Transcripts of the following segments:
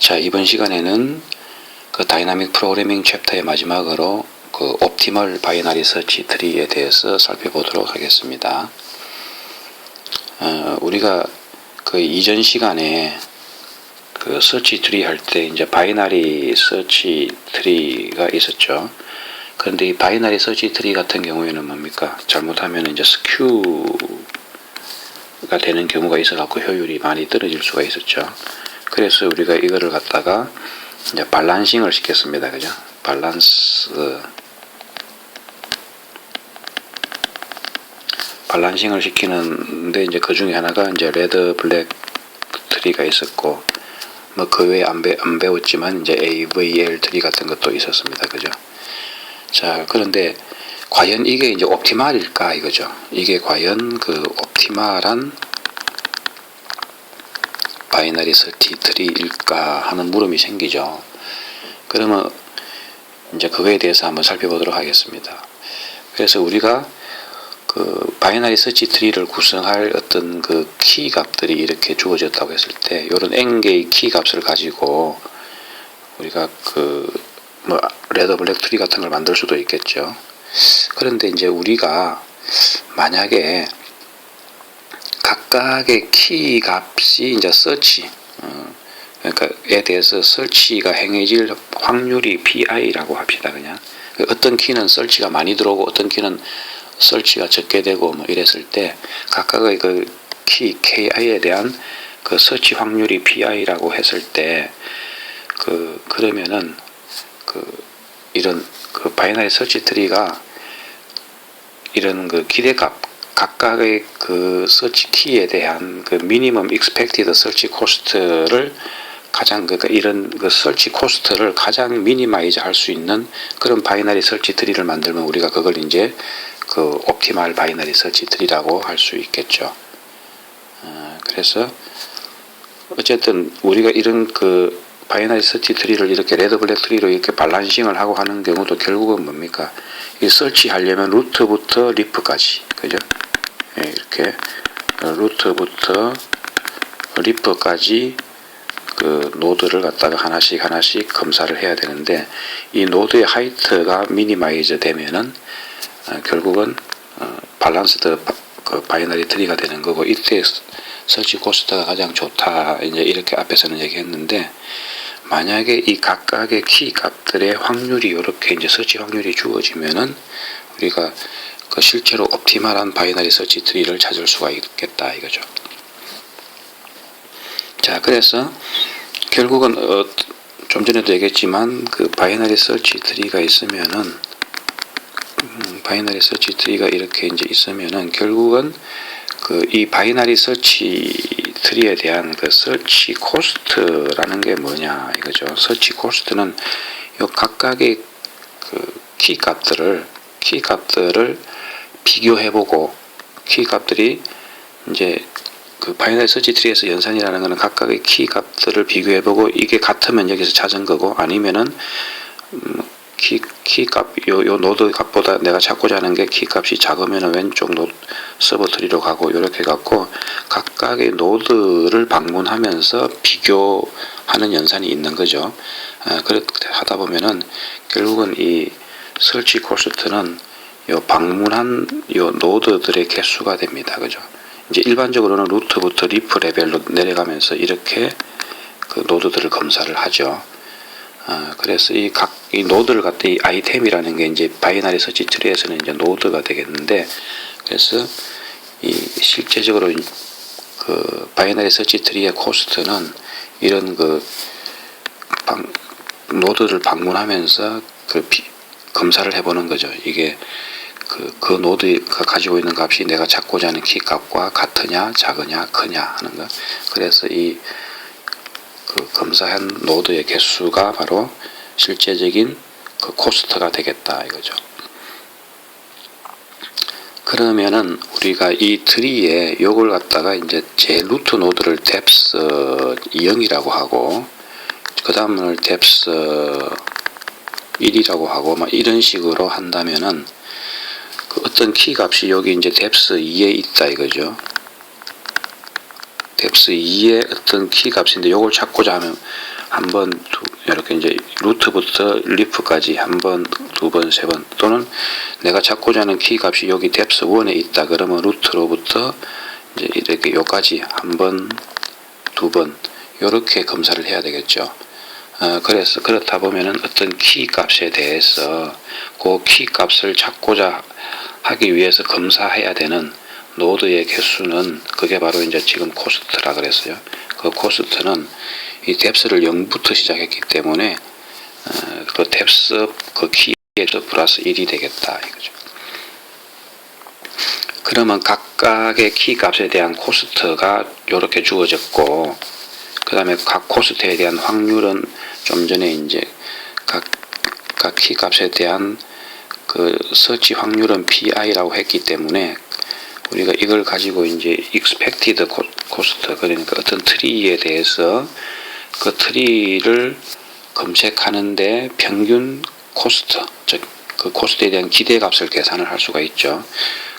자, 이번 시간에는 그 다이나믹 프로그래밍 챕터의 마지막으로 그 옵티멀 바이너리 서치 트리에 대해서 살펴보도록 하겠습니다. 우리가 그 이전 시간에 그 서치 트리 할 때 이제 바이너리 서치 트리가 있었죠. 그런데 이 바이너리 서치 트리 같은 경우에는 뭡니까? 잘못하면 이제 스큐가 되는 경우가 있어갖고 효율이 많이 떨어질 수가 있었죠. 그래서 우리가 이거를 갖다가 이제 밸런싱을 시켰습니다. 그죠? 밸런싱을 시키는데 이제 그 중에 하나가 이제 레드 블랙 트리가 있었고, 뭐 그 외에 안 배웠지만 이제 AVL 트리 같은 것도 있었습니다. 그죠? 자, 그런데 과연 이게 이제 옵티멀일까 이거죠. 이게 과연 그 옵티멀한 바이너리 서치 트리일까 하는 물음이 생기죠. 그러면 이제 그거에 대해서 한번 살펴보도록 하겠습니다. 그래서 우리가 그 바이너리 서치 트리를 구성할 어떤 그 키 값들이 이렇게 주어졌다고 했을 때, 이런 n개의 키 값을 가지고 우리가 그 뭐 레드 블랙 트리 같은 걸 만들 수도 있겠죠. 그런데 이제 우리가 만약에 각각의 키 값이 이제 서치, 그러니까에 대해서 설치가 행해질 확률이 PI라고 합시다. 그냥 어떤 키는 설치가 많이 들어오고 어떤 키는 설치가 적게 되고 뭐 이랬을 때 각각의 그 키 KI에 대한 그 설치 확률이 PI라고 했을 때 그러면은 이런 그 바이너리 서치 트리가 이런 그 기대값 각각의 그 서치 키에 대한 그 미니멈 익스펙티드 서치 코스트를 가장 그러니까 이런 그 설치 코스트를 가장 미니마이즈 할 수 있는 그런 바이너리 서치 트리를 만들면 우리가 그걸 이제 그 옵티멀 바이너리 서치 트리라고 할 수 있겠죠. 그래서 어쨌든 우리가 이런 그 바이너리 서치 트리를 이렇게 레드 블랙 트리로 이렇게 밸런싱을 하고 하는 경우도 결국은 뭡니까? 이 설치하려면 루트부터 리프까지, 그죠? 예, 이렇게 루트부터 리프까지 그 노드를 갖다가 하나씩 검사를 해야 되는데, 이 노드의 하이트가 미니마이즈 되면은 결국은 밸런스드 그 바이너리 트리가 되는 거고, 이때 설치 코스트가 가장 좋다 이제 이렇게 앞에서는 얘기했는데, 만약에 이 각각의 키 값들의 확률이 이렇게 이제 설치 확률이 주어지면은 우리가 그 실제로 옵티멀한 바이너리 서치 트리를 찾을 수가 있겠다 이거죠. 자, 그래서 결국은 좀 전에도 얘기했지만 그 바이너리 서치 트리가 있으면은 바이너리 서치 트리가 이렇게 이제 있으면은 결국은 그 이 바이너리 서치 트리에 대한 그 설치 코스트라는 게 뭐냐 이거죠. 설치 코스트는 요 각각의 그 키 값들을 비교해보고, 키 값들이 이제 그 바이너리 서치 트리에서 연산이라는 것은 각각의 키 값들을 비교해보고 이게 같으면 여기서 찾은 거고, 아니면은 키값 요 노드 값보다 내가 찾고자 하는 게 키 값이 작으면은 왼쪽 서버 트리로 가고, 이렇게 갖고 각각의 노드를 방문하면서 비교하는 연산이 있는 거죠. 그렇게 하다 보면은 결국은 이 설치 코스트는 요 방문한 요 노드들의 개수가 됩니다. 그죠? 이제 일반적으로는 루트부터 리프 레벨로 내려가면서 이렇게 그 노드들을 검사를 하죠. 그래서 이 노드를 갖다 이 아이템이라는 게 이제 바이너리 서치 트리에서는 이제 노드가 되겠는데, 그래서 이 실제적으로 그 바이너리 서치 트리의 코스트는 이런 그 노드를 방문하면서 검사를 해보는 거죠. 이게 그 노드가 가지고 있는 값이 내가 찾고자 하는 키 값과 같으냐, 작으냐, 크냐 하는 거. 그래서 이 그 검사한 노드의 개수가 바로 실제적인 그 코스트가 되겠다 이거죠. 그러면은 우리가 이 트리에 요걸 갖다가 이제 제 루트 노드를 depth 0이라고 하고, 그 다음을 depth 1이라고 하고 막 이런 식으로 한다면은 그 어떤 키 값이 여기 이제 depth 2에 있다 이거죠. depth 2의 어떤 키 값인데 요걸 찾고자 한 번, 이렇게 이제 루트부터 리프까지 한 번, 두 번, 세 번, 또는 내가 찾고자 하는 키 값이 여기 뎁스 1에 있다. 그러면 루트로부터 이제 이렇게 요까지 한 번, 두 번, 요렇게 검사를 해야 되겠죠. 그래서 그렇다 보면은 어떤 키 값에 대해서 그 키 값을 찾고자 하기 위해서 검사해야 되는 노드의 개수는 그게 바로 이제 지금 코스트라 그랬어요. 그 코스트는 이 뎁스를 0부터 시작했기 때문에 그 뎁스 그 키에서 플러스 1이 되겠다 이거죠. 그러면 각각의 키 값에 대한 코스트가 이렇게 주어졌고, 그 다음에 각 코스트에 대한 확률은 좀 전에 이제 각 키 값에 대한 그 서치 확률은 PI라고 했기 때문에 우리가 이걸 가지고 이제 expected cost, 그러니까 어떤 트리에 대해서 그 트리를 검색하는데 평균 코스트, 즉 그 코스트에 대한 기대값을 계산을 할 수가 있죠.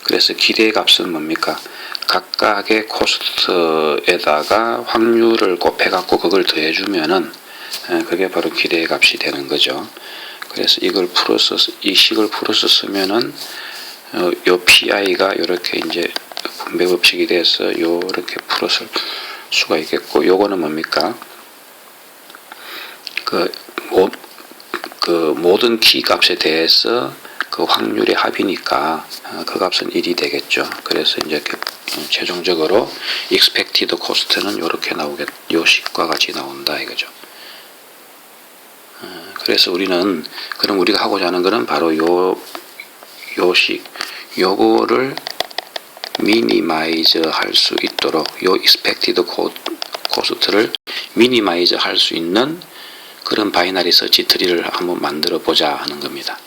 그래서 기대값은 뭡니까? 각각의 코스트에다가 확률을 곱해갖고 그걸 더해주면은 그게 바로 기대값이 되는 거죠. 그래서 이걸 풀어서 이 식을 풀어서 쓰면은 요 PI가 이렇게 이제 분배 법칙이 돼서 요렇게 풀었을 수가 있겠고, 요거는 뭡니까? 그 모든 키 값에 대해서 그 확률의 합이니까 그 값은 1이 되겠죠. 그래서 이제 최종적으로 expected cost는 이렇게 나오겠, 요 식과 같이 나온다 이거죠. 그래서 우리는 그럼 우리가 하고자 하는 거는 바로 요 식, 요거를 미니마이즈 할 수 있도록 요 expected cost를 미니마이즈 할 수 있는 그런 바이너리 서치 트리를 한번 만들어 보자 하는 겁니다.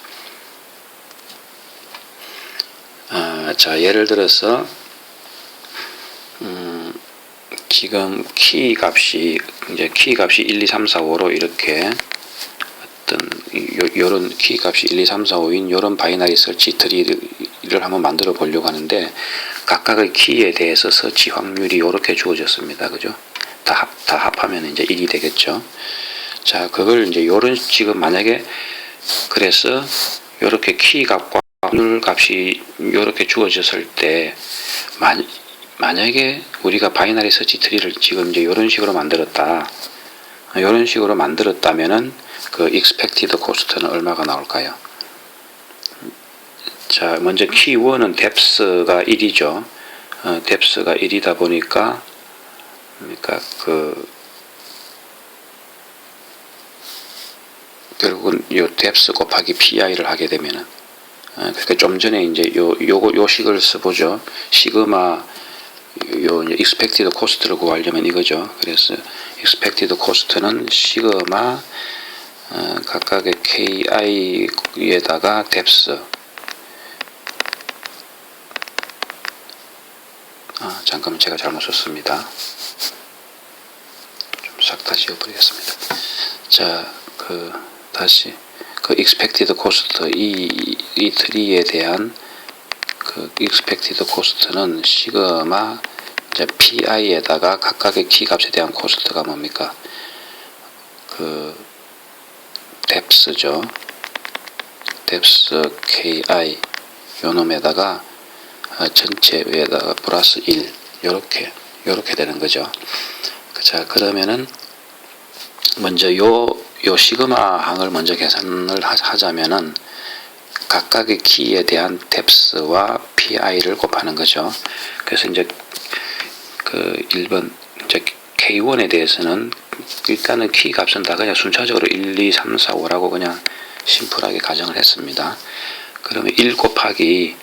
자, 예를 들어서 지금 키 값이 1, 2, 3, 4, 5로 이렇게 어떤 요런 키 값이 1, 2, 3, 4, 5인 요런 바이너리 서치 트리를 한번 만들어 보려고 하는데, 각각의 키에 대해서 서치 확률이 요렇게 주어졌습니다. 그죠? 다 합하면 이제 1이 되겠죠. 자, 그걸 이제 요런 지금 만약에 그래서 요렇게 키 값과 확률 값이 요렇게 주어졌을 때 만약에 우리가 바이너리 서치 트리를 지금 이제 요런 식으로 만들었다. 요런 식으로 만들었다면은 그 expected cost는 얼마가 나올까요? 자, 먼저 키 1은 뎁스가 1이죠. 뎁스가 1이다 보니까 그러니까 결국은 요 뎁스 곱하기 PI를 하게 되면은 그러니까 좀 전에 이제 요 식을 써보죠. 시그마 요 expected cost를 구하려면 이거죠. 그래서 expected cost는 시그마 각각의 KI에다가 뎁스 잠깐만 제가 잘못 썼습니다. 좀 싹 다 지워버리겠습니다. 자, 다시 expected cost 이 트리에 대한 expected cost는 시그마 이제 PI에다가 각각의 키 값에 대한 코스트가 뭡니까? 뎁스죠. 뎁스 KI 요 놈에다가 전체에다가 플러스 1 요렇게 되는 거죠. 자, 그러면은 먼저 요 시그마 항을 먼저 계산을 하자면은 각각의 키에 대한 뎁스와 PI를 곱하는 거죠. 그래서 이제 1번 이제 K1에 대해서는 일단은 키 값은 다 그냥 순차적으로 1, 2, 3, 4, 5라고 그냥 심플하게 가정을 했습니다. 그러면 1 곱하기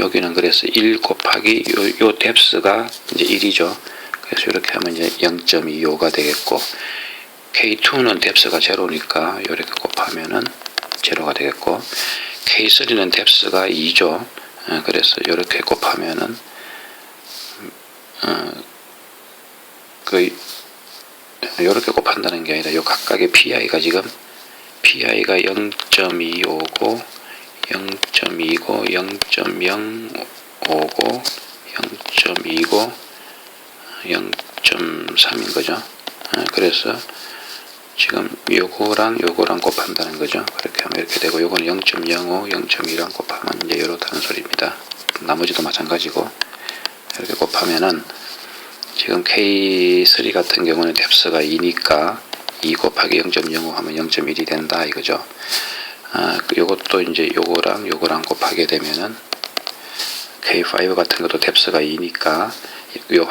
여기는 그래서 1 곱하기 요 뎁스가 이제 1이죠. 그래서 이렇게 하면 이제 0.25가 되겠고, K2는 뎁스가 제로니까 이렇게 곱하면은 제로가 되겠고, K3는 뎁스가 2죠. 그래서 이렇게 곱하면은 이렇게 곱한다는 게 아니라 요 각각의 PI가 지금 PI가 0.25고 0.2고 0.0오고 0.2고 0.3인 거죠. 그래서 지금 요거랑 요거랑 곱한다는 거죠. 그렇게 하면 이렇게 되고, 요거는 0.05, 0.2랑 곱하면 이제 이렇다는 소리입니다. 나머지도 마찬가지고, 이렇게 곱하면은 지금 K3 같은 경우는 뎁스가 2니까 2 곱하기 0.05 하면 0.1이 된다 이거죠. 요것도 이제 요거랑 요거랑 곱하게 되면은 K5 같은 것도 뎁스가 2니까 요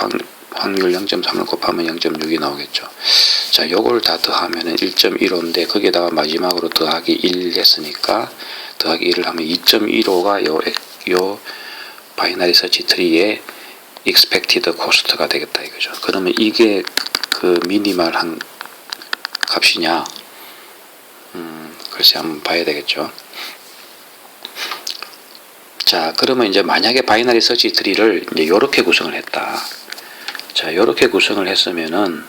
확률 0.3을 곱하면 0.6이 나오겠죠. 자, 요걸 다 더하면은 1.15인데 거기에다가 마지막으로 더하기 1 했으니까 더하기 1을 하면 2.15가 요 바이너리 서치 트리의 expected cost가 되겠다 이거죠. 그러면 이게 그 미니멀한 값이냐? 글쎄 한번 봐야 되겠죠. 자, 그러면 이제 만약에 바이너리 서치 트리를 이제 요렇게 구성을 했다. 자, 요렇게 구성을 했으면은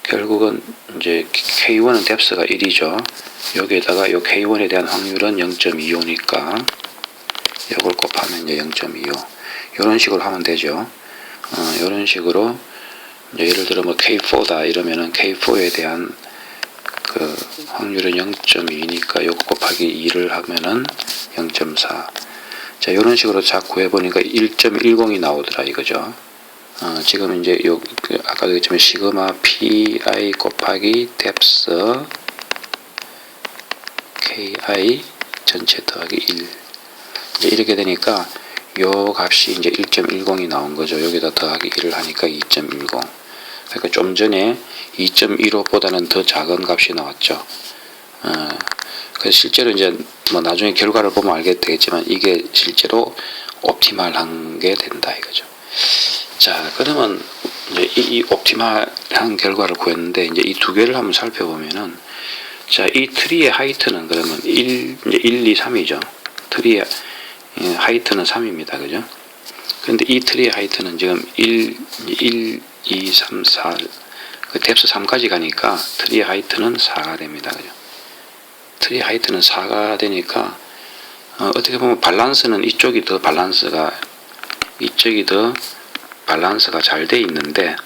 결국은 이제 K1은 뎁스가 1이죠. 여기에다가 요 K1에 대한 확률은 0.25니까 요걸 곱하면 이제 0.25. 요런 식으로 하면 되죠. 요런 식으로 이제 예를 들어 뭐 K4다 이러면은 K4에 대한 그 확률은 0.2니까 요거 곱하기 2를 하면은 0.4. 자, 요런 식으로 자꾸 해보니까 1.10이 나오더라 이거죠. 지금 이제 아까 그랬지만 시그마 pi 곱하기 뎁스 ki 전체 더하기 1. 이제 이렇게 되니까 요 값이 이제 1.10이 나온 거죠. 여기다 더하기 1을 하니까 2.10. 그러니까 좀 전에 2.15보다는 더 작은 값이 나왔죠. 그래서 실제로 이제 뭐 나중에 결과를 보면 알게 되겠지만 이게 실제로 옵티멀한 게 된다 이거죠. 자, 그러면 이제 이 옵티멀한 결과를 구했는데 이제 이 두 개를 한번 살펴보면은, 자, 이 트리의 하이트는 그러면 1, 2, 3이죠. 트리의 하이트는 3입니다. 그죠? 근데 이 트리의 하이트는 지금 1, 2, 3, 4, 그 뎁스 3까지 가니까 트리의 하이트는 4가 됩니다. 그죠? 트리의 하이트는 4가 되니까, 어떻게 보면 밸런스는 이쪽이 더 밸런스가 잘 돼 있는데,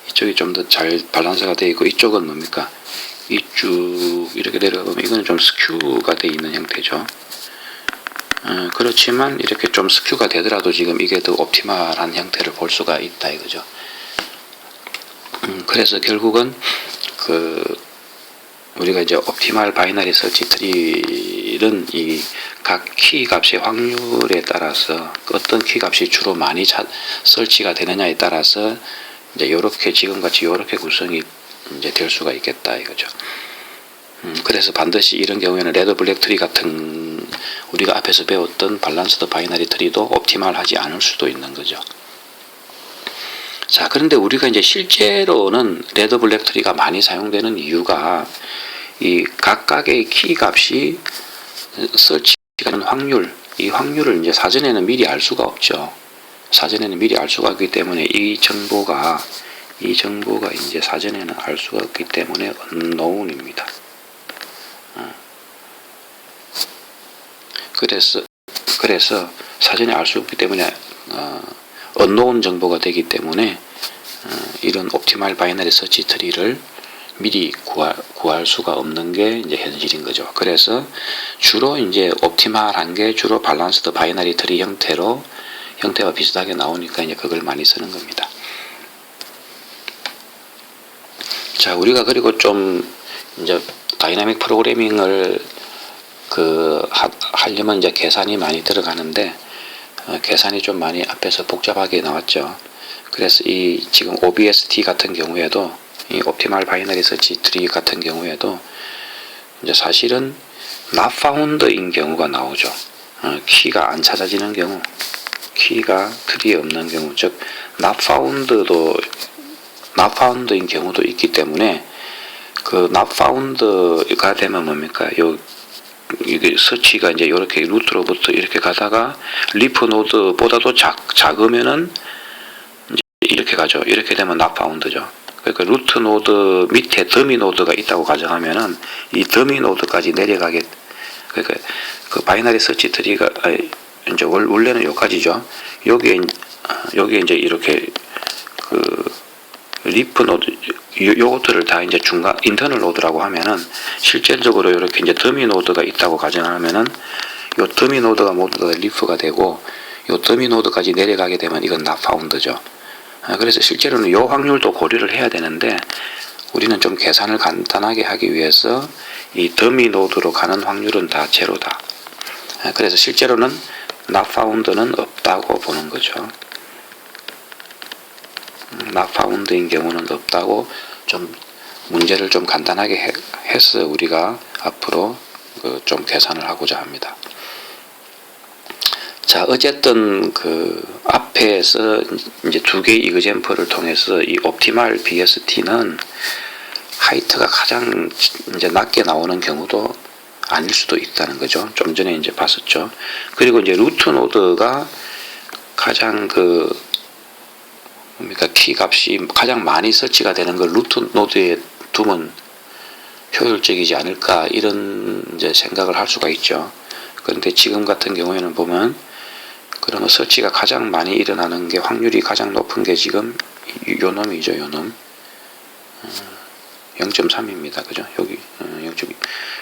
이쪽이 좀 더 잘 밸런스가 돼 있고, 이쪽은 뭡니까? 이쭉 이렇게 내려가 보면 이거는 좀 스큐가 돼 있는 형태죠. 그렇지만 이렇게 좀 스큐가 되더라도 지금 이게 더 옵티멀한 형태를 볼 수가 있다 이거죠. 그래서 결국은 우리가 이제 옵티멀 바이너리 서치 트리는 이 각 키 값의 확률에 따라서 어떤 키 값이 주로 많이 설치가 되느냐에 따라서 이제 요렇게 지금같이 요렇게 구성이 이제 될 수가 있겠다 이거죠. 그래서 반드시 이런 경우에는 레드 블랙 트리 같은 우리가 앞에서 배웠던 밸런스드 바이너리 트리도 옵티멀하지 않을 수도 있는 거죠. 자, 그런데 우리가 이제 실제로는 레드 블랙 트리가 많이 사용되는 이유가 이 각각의 키 값이 설치하는 확률, 이 확률을 이제 사전에는 미리 알 수가 없죠. 사전에는 미리 알 수가 없기 때문에 이 정보가 이제 사전에는 알 수가 없기 때문에 unknown입니다. 그래서 사전에 알 수 없기 때문에 unknown 정보가 되기 때문에 이런 옵티멀 바이너리 서치 트리를 미리 구할 수가 없는 게 이제 현실인 거죠. 그래서 주로 이제 옵티멀한 게 주로 밸런스드 바이너리 트리 형태와 비슷하게 나오니까 이제 그걸 많이 쓰는 겁니다. 자, 우리가 그리고 좀 이제 다이나믹 프로그래밍을 하려면 이제 계산이 많이 들어가는데 계산이 좀 많이 앞에서 복잡하게 나왔죠. 그래서 이 지금 OBST 같은 경우에도 이 옵티멀 바이너리 서치 트리 같은 경우에도 이제 사실은 not found인 경우가 나오죠. 키가 안 찾아지는 경우, 키가 트리에 없는 경우, 즉 not found인 경우도 있기 때문에 그 not found가 되면 뭡니까? 이게 서치가 이제 이렇게 루트로부터 이렇게 가다가 리프 노드보다도 작으면은 이제 이렇게 가죠. 이렇게 되면 not found죠. 그러니까 루트 노드 밑에 더미 노드가 있다고 가정하면은 이 더미 노드까지 내려가게, 그러니까 그 바이너리 서치 트리가 이제 원래는 여기까지죠. 여기에 이제 이렇게 리프 노드, 요것들을 다 이제 중간 인터널 노드라고 하면은 실질적으로 이렇게 이제 더미 노드가 있다고 가정하면은 요 더미 노드가 모두 다 리프가 되고 요 더미 노드까지 내려가게 되면 이건 not found죠. 그래서 실제로는 요 확률도 고려를 해야 되는데 우리는 좀 계산을 간단하게 하기 위해서 이 더미 노드로 가는 확률은 다 제로다. 그래서 실제로는 not found는 없다고 보는 거죠. not found인 경우는 없다고 좀 문제를 좀 간단하게 해서 우리가 앞으로 좀 계산을 하고자 합니다. 자, 어쨌든 앞에서 이제 두 개의 이그젬플을 통해서 이 옵티말 BST는 하이트가 가장 이제 낮게 나오는 경우도 아닐 수도 있다는 거죠. 좀 전에 이제 봤었죠. 그리고 이제 루트 노드가 가장 키 값이 가장 많이 설치가 되는 걸 루트 노드에 두면 효율적이지 않을까 이런 이제 생각을 할 수가 있죠. 그런데 지금 같은 경우에는 보면 그러면 설치가 가장 많이 일어나는 게 확률이 가장 높은 게 지금 요 놈이죠. 요 놈 0.3입니다. 그죠? 여기 0.2.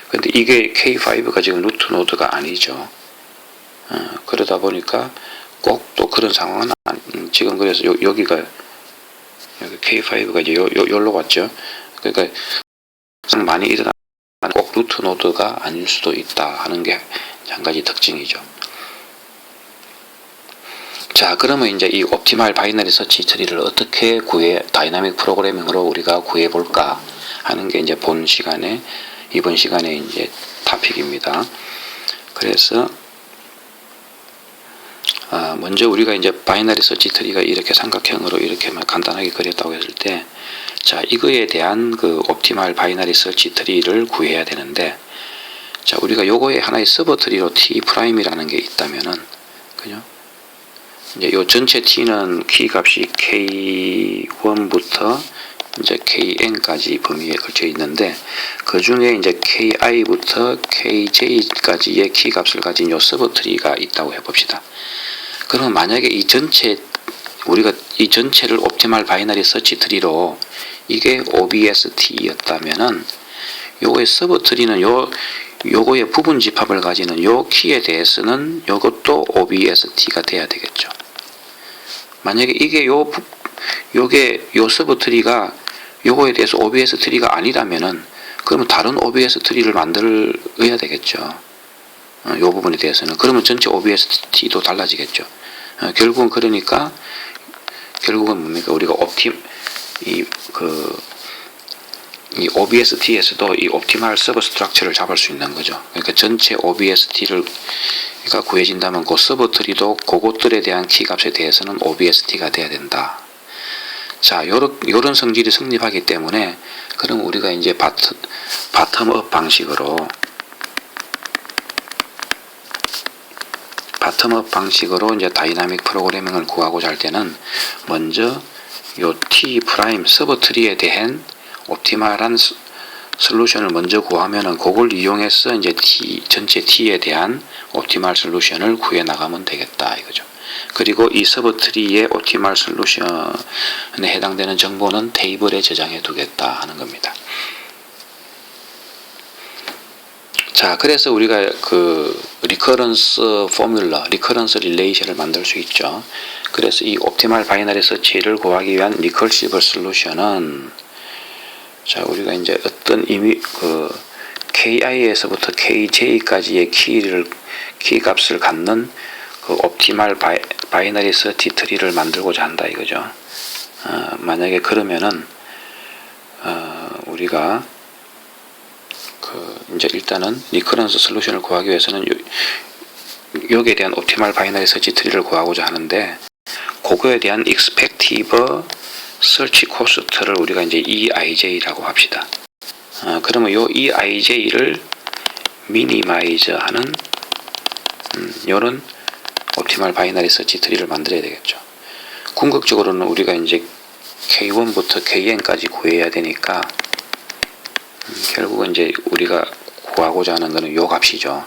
근데 이게 K5가 지금 루트 노드가 아니죠. 그러다 보니까 꼭 또 그런 상황은 지금 그래서 여기가 여기 K5가 이제 여기로 왔죠. 그러니까 가장 많이 일어나는 꼭 루트 노드가 아닐 수도 있다 하는 게 한 가지 특징이죠. 자, 그러면 이제 이 옵티말 바이너리 서치 트리를 어떻게 다이나믹 프로그래밍으로 우리가 구해 볼까 하는 게 이제 이번 시간에 이제 토픽입니다. 그래서 먼저 우리가 이제 바이너리 서치 트리가 이렇게 삼각형으로 이렇게만 간단하게 그렸다고 했을 때, 자, 이거에 대한 옵티말 바이너리 서치 트리를 구해야 되는데, 자, 우리가 요거에 하나의 서버 트리로 T 프라임이라는 게 있다면은, 그죠? 이제 요 전체 T는 키 값이 K1부터 이제 KN까지 범위에 걸쳐 있는데, 그 중에 이제 KI부터 KJ까지의 키 값을 가진 요 서버 트리가 있다고 해봅시다. 그러면 만약에 우리가 이 전체를 옵티말 바이너리 서치 트리로 이게 OBST였다면은 요거의 서버 트리는 요거의 부분 집합을 가지는 요 키에 대해서는 요것도 OBST가 돼야 되겠죠. 만약에 이게 요 서버 트리가 요거에 대해서 OBS 트리가 아니라면은 그러면 다른 OBS 트리를 만들어야 되겠죠. 요 부분에 대해서는. 그러면 전체 OBST도 달라지겠죠. 결국은 그러니까 결국은 뭡니까? 우리가 이 OBST에서도 이 옵티말 서버 스트럭처를 잡을 수 있는 거죠. 그러니까 전체 OBST가 구해진다면 그 서버 트리도 그것들에 대한 키 값에 대해서는 OBST가 돼야 된다. 자, 요런 성질이 성립하기 때문에 그럼 우리가 이제 바텀업 방식으로 이제 다이나믹 프로그래밍을 구하고자 할 때는 먼저 요 T 프라임 서버 트리에 대한 옵티말한 솔루션을 먼저 구하면은 그걸 이용해서 이제 전체 T에 대한 옵티말 솔루션을 구해 나가면 되겠다 이거죠. 그리고 이 서버 트리의 옵티말 솔루션에 해당되는 정보는 테이블에 저장해 두겠다 하는 겁니다. 자, 그래서 우리가 리커런스 포뮬러, 리커런스 릴레이션을 만들 수 있죠. 그래서 이 옵티말 바이너리 서치를 구하기 위한 리커시브 솔루션은, 자, 우리가 이제 어떤 KI에서부터 KJ까지의 키 값을 갖는 옵티말 바이너리 서치 트리를 만들고자 한다 이거죠. 만약에 그러면은 우리가 이제 일단은 리커런스 솔루션을 구하기 위해서는 여기에 대한 옵티말 바이너리 서치 트리를 구하고자 하는데, 그거에 대한 익스펙티브 서치 코스트를 우리가 이제 EIJ라고 합시다. 그러면 요 EIJ를 미니마이즈 하는 요런 옵티말 바이너리 서치 트리를 만들어야 되겠죠. 궁극적으로는 우리가 이제 K1부터 KN까지 구해야 되니까 결국은 이제 우리가 구하고자 하는 것은 요 값이죠.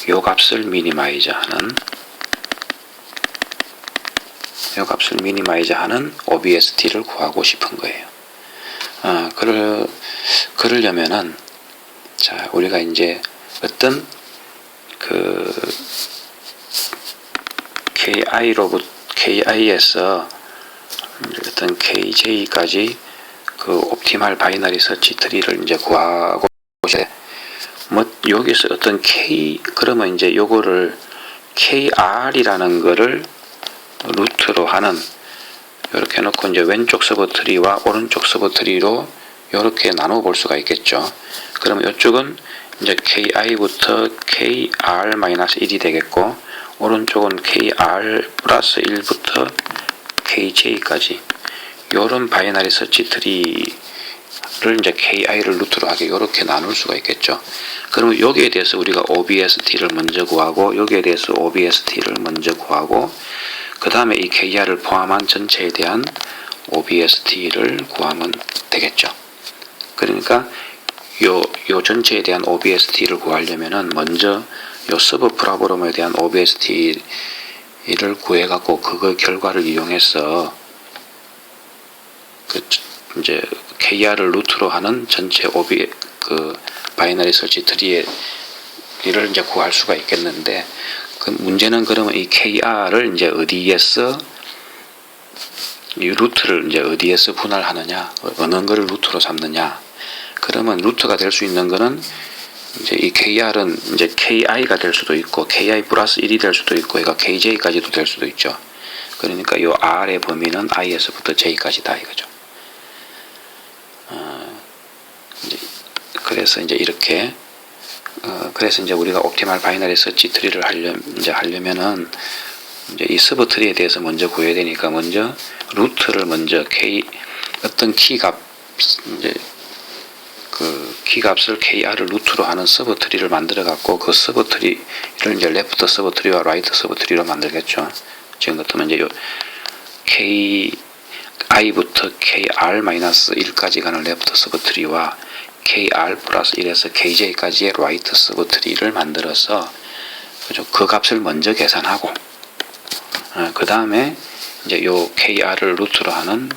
요 값을 미니마이즈 하는 OBST를 구하고 싶은 거예요. 그러려면은 자, 우리가 이제 어떤 그 KI에서 어떤 KJ까지 그 옵티멀 바이너리 서치 트리를 이제 구하고 뭐 여기서 어떤 그러면 이제 요거를 KR이라는 거를 루트로 하는 이렇게 해놓고 이제 왼쪽 서버 트리와 오른쪽 서버 트리로 이렇게 나눠 볼 수가 있겠죠. 그러면 이쪽은 이제 KI부터 KR-1이 되겠고 오른쪽은 KR 플러스 1부터 KJ까지 요런 바이너리 서치 트리를 이제 KI를 루트로 하게 이렇게 나눌 수가 있겠죠. 그러면 여기에 대해서 우리가 OBST를 먼저 구하고 여기에 대해서 OBST를 먼저 구하고 그 다음에 이 KR을 포함한 전체에 대한 OBST를 구하면 되겠죠. 그러니까 요 전체에 대한 OBST를 구하려면은 먼저 요 서브 프로그램에 대한 OBST를 구해갖고 그거 결과를 이용해서 이제 KR을 루트로 하는 전체 바이너리 설치 트리를 이제 구할 수가 있겠는데 그 문제는 그러면 이 KR을 이제 어디에서 이 루트를 이제 어디에서 분할하느냐 어느 거를 루트로 삼느냐 그러면 루트가 될 수 있는 거는 이제 이 KR은 이제 KI가 될 수도 있고 KI 플러스 1이 될 수도 있고 그러니까 KJ까지도 될 수도 있죠. 그러니까 이 R의 범위는 I에서부터 J까지다 이거죠. 그래서 이제 이렇게 그래서 이제 우리가 옵티멀 바이너리 서치 트리를 하려면은 이제 이 서브 트리에 대해서 먼저 구해야 되니까 먼저 루트를 먼저 어떤 키값 이제 그 키값을 KR을 루트로 하는 서브 트리를 만들어 갖고 그 서브 트리를 이제 레프트 서브 트리와 라이트 서브 트리로 만들겠죠. 지금 같으면 이제 요 KI부터 KR-1까지 가는 레프트 서브 트리와 KR 플러스 1에서 KJ까지의 라이트 서브 트리를 만들어서 그 값을 먼저 계산하고 그 다음에 이제 요 KR을 루트로 하는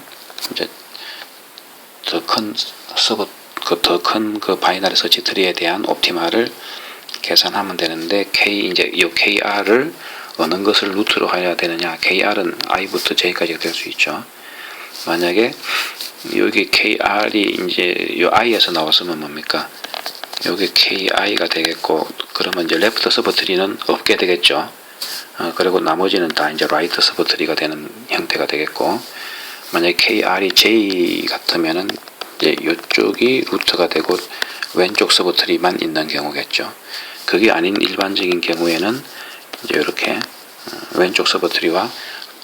이제 더 큰 그 바이너리 서치 트리에 대한 옵티마를 계산하면 되는데 이제 요 KR을 어느 것을 루트로 해야 되느냐 KR은 I부터 J까지가 될 수 있죠. 만약에 여기 KR이 이제 요 I에서 나왔으면 뭡니까? 여기 KI가 되겠고 그러면 이제 레프트 서브 트리는 없게 되겠죠. 그리고 나머지는 다 이제 라이트 서브 트리가 되는 형태가 되겠고 만약에 KR이 J 같으면은 이제 이쪽이 루트가 되고 왼쪽 서브 트리만 있는 경우겠죠. 그게 아닌 일반적인 경우에는 이제 이렇게 왼쪽 서브 트리와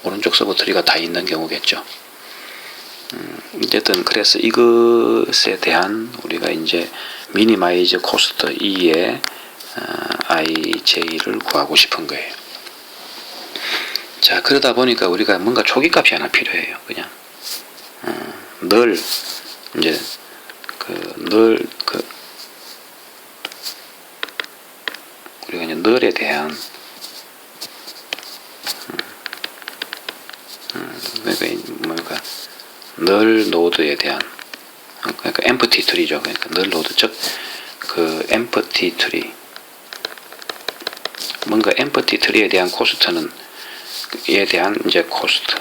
오른쪽 서브 트리가 다 있는 경우겠죠. 어쨌든 그래서 이것에 대한 우리가 이제 미니마이즈 코스트 E의 IJ를 구하고 싶은 거예요. 자, 그러다 보니까 우리가 뭔가 초기값이 하나 필요해요. 그냥 늘 이제 우리가 이제 늘에 대한 그러니까 늘 노드에 대한 그러니까 empty tree죠. 그러니까 늘 노드 즉 그 empty tree 뭔가 empty tree에 대한 코스트는 에 대한 이제 코스트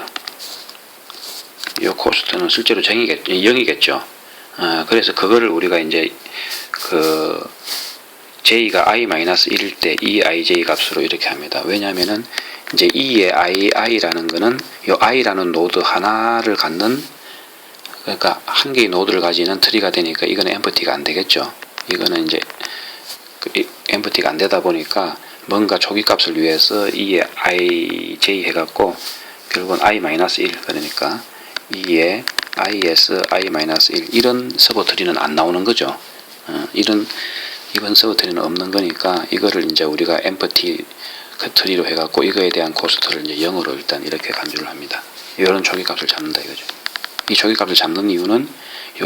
이 코스트는 실제로 0이겠죠. 그래서 그거를 우리가 이제 그 j가 i-1일 때 이 ij 값으로 이렇게 합니다. 왜냐하면은 이제 이의 i라는 거는 이 i라는 노드 하나를 갖는 그러니까 한 개의 노드를 가지는 트리가 되니까 이거는 엠프티가 안 되겠죠. 이거는 이제 엠프티가 안 되다 보니까 뭔가 초기값을 위해서 이의 ij 해갖고 결국은 i-1 그러니까 이의 is i-1 이런 서버 트리는 안 나오는 거죠. 이번 서버 트리는 없는 거니까 이거를 이제 우리가 엠프티 그 트리로 해갖고 이거에 대한 코스트를 이제 0으로 일단 이렇게 간주를 합니다. 이런 초기값을 잡는다 이거죠. 이 초기값을 잡는 이유는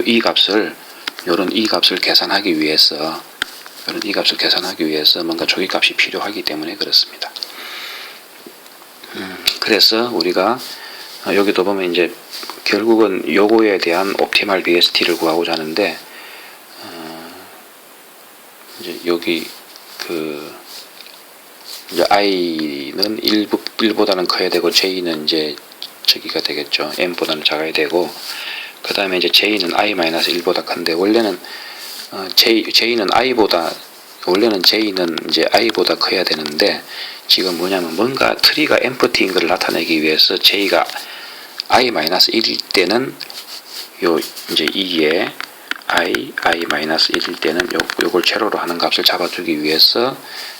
이 값을 요런 이 값을 계산하기 위해서 뭔가 초기값이 필요하기 때문에 그렇습니다. 그래서 우리가 여기도 보면 이제 결국은 요거에 대한 옵티멀 BST를 구하고자 하는데 이제 여기 이제 i는 1보다는 커야 되고 j는 이제 저기가 되겠죠. n보다는 작아야 되고, 그 다음에 이제 j는 i-1보다 큰데, 원래는 j는 이제 i보다 커야 되는데, 지금 뭐냐면 뭔가 트리가 empty인 것을 나타내기 위해서 j가 i-1일 때는 이제 2에 i-1일 때는 요걸 제로로 하는 값을 잡아주기 위해서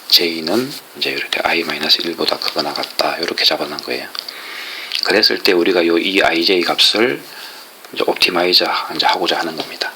j는 이제 이렇게 i-1보다 크거나 같다, 이렇게 잡아놓은 거예요. 그랬을 때 우리가 이 ij 값을 이제 옵티마이저 이제 하고자 하는 겁니다.